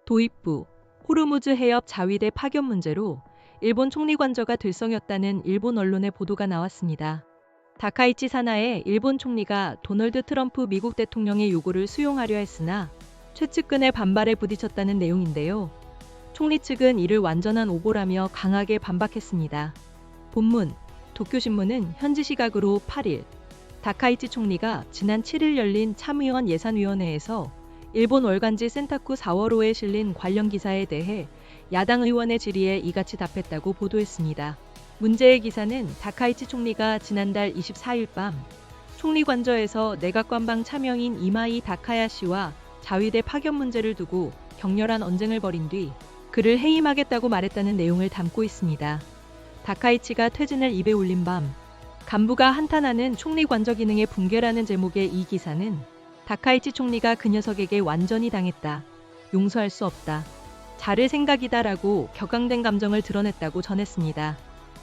도입부, 호르무즈 해협 자위대 파견 문제로 일본 총리 관저가 들썩였다는 일본 언론의 보도가 나왔습니다. 다카이치 사나에 일본 총리가 도널드 트럼프 미국 대통령의 요구를 수용하려 했으나 최측근의 반발에 부딪혔다는 내용인데요. 총리 측은 이를 완전한 오보라며 강하게 반박했습니다. 본문, 도쿄신문은 현지 시각으로 8일 다카이치 총리가 지난 7일 열린 참의원 예산위원회에서 일본 월간지 센타쿠 4월호에 실린 관련 기사에 대해 야당 의원의 질의에 이같이 답했다고 보도했습니다. 문제의 기사는 다카이치 총리가 지난달 24일 밤 총리 관저에서 내각관방 차명인 이마이 다카야시와 자위대 파견 문제를 두고 격렬한 언쟁을 벌인 뒤 그를 해임하겠다고 말했다는 내용을 담고 있습니다. 다카이치가 퇴진을 입에 올린 밤 간부가 한탄하는 총리 관저 기능의 붕괴라는 제목의 이 기사는 다카이치 총리가 그 녀석에게 완전히 당했다. 용서할 수 없다. 자를 생각이다라고 격앙된 감정을 드러냈다고 전했습니다.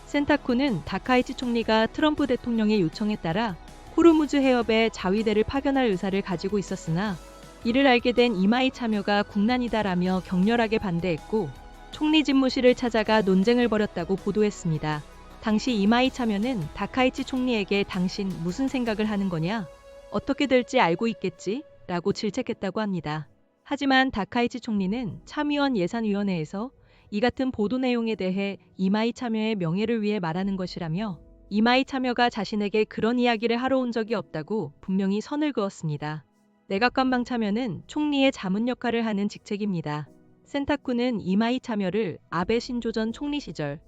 센타쿠는 다카이치 총리가 트럼프 대통령의 요청에 따라 호르무즈 해협에 자위대를 파견할 의사를 가지고 있었으나 이를 알게 된 이마이 참여가 국난이다라며 격렬하게 반대했고 총리 집무실을 찾아가 논쟁을 벌였다고 보도했습니다. 당시 이마이 참여는 다카이치 총리에게 당신 무슨 생각을 하는 거냐? 어떻게 될지 알고 있겠지? 라고 질책했다고 합니다. 하지만 다카이치 총리는 참의원 예산위원회에서 이 같은 보도 내용에 대해 이마이 참여의 명예를 위해 말하는 것이라며 이마이 참여가 자신에게 그런 이야기를 하러 온 적이 없다고 분명히 선을 그었습니다. 내각관방 참여는 총리의 자문 역할을 하는 직책입니다. 센타쿠는 이마이 참여를 아베 신조 전 총리 시절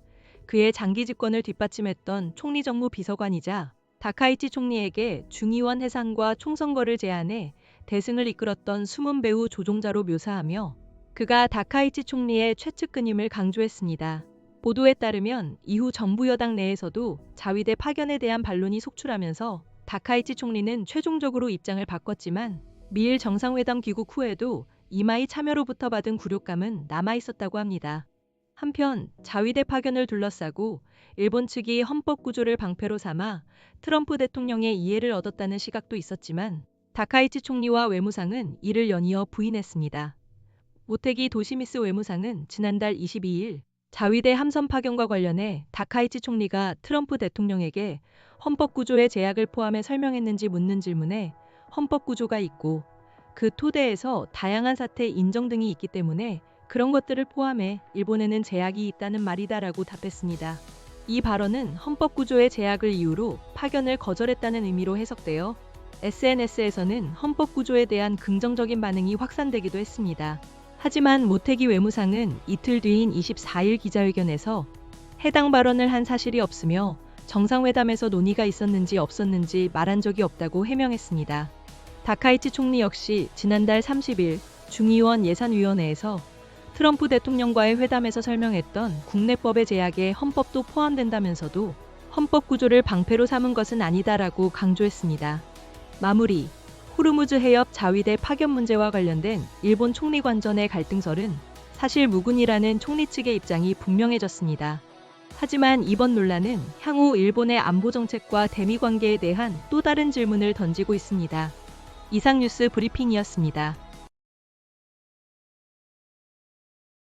그의 장기 집권을 뒷받침했던 총리 정무 비서관이자 다카이치 총리에게 중의원 해상과 총선거를 제안해 대승을 이끌었던 숨은 배우 조종자로 묘사하며 그가 다카이치 총리의 최측근임을 강조했습니다. 보도에 따르면 이후 정부 여당 내에서도 자위대 파견에 대한 반론이 속출하면서 다카이치 총리는 최종적으로 입장을 바꿨지만 미일 정상회담 귀국 후에도 이마이 참여로부터 받은 굴욕감은 남아있었다고 합니다. 한편 자위대 파견을 둘러싸고 일본 측이 헌법 구조를 방패로 삼아 트럼프 대통령의 이해를 얻었다는 시각도 있었지만 다카이치 총리와 외무상은 이를 연이어 부인했습니다. 모테기 도시미스 외무상은 지난달 22일 자위대 함선 파견과 관련해 다카이치 총리가 트럼프 대통령에게 헌법 구조의 제약을 포함해 설명했는지 묻는 질문에 헌법 구조가 있고 그 토대에서 다양한 사태 인정 등이 있기 때문에 그런 것들을 포함해 일본에는 제약이 있다는 말이다라고 답했습니다. 이 발언은 헌법 구조의 제약을 이유로 파견을 거절했다는 의미로 해석되어 SNS에서는 헌법 구조에 대한 긍정적인 반응이 확산되기도 했습니다. 하지만 모테기 외무상은 이틀 뒤인 24일 기자회견에서 해당 발언을 한 사실이 없으며 정상회담에서 논의가 있었는지 없었는지 말한 적이 없다고 해명했습니다. 다카이치 총리 역시 지난달 30일 중의원 예산위원회에서 트럼프 대통령과의 회담에서 설명했던 국내법의 제약에 헌법도 포함된다면서도 헌법 구조를 방패로 삼은 것은 아니다라고 강조했습니다. 마무리, 호르무즈 해협 자위대 파견 문제와 관련된 일본 총리 관전의 갈등설은 사실 무근이라는 총리 측의 입장이 분명해졌습니다. 하지만 이번 논란은 향후 일본의 안보 정책과 대미 관계에 대한 또 다른 질문을 던지고 있습니다. 이상 뉴스 브리핑이었습니다.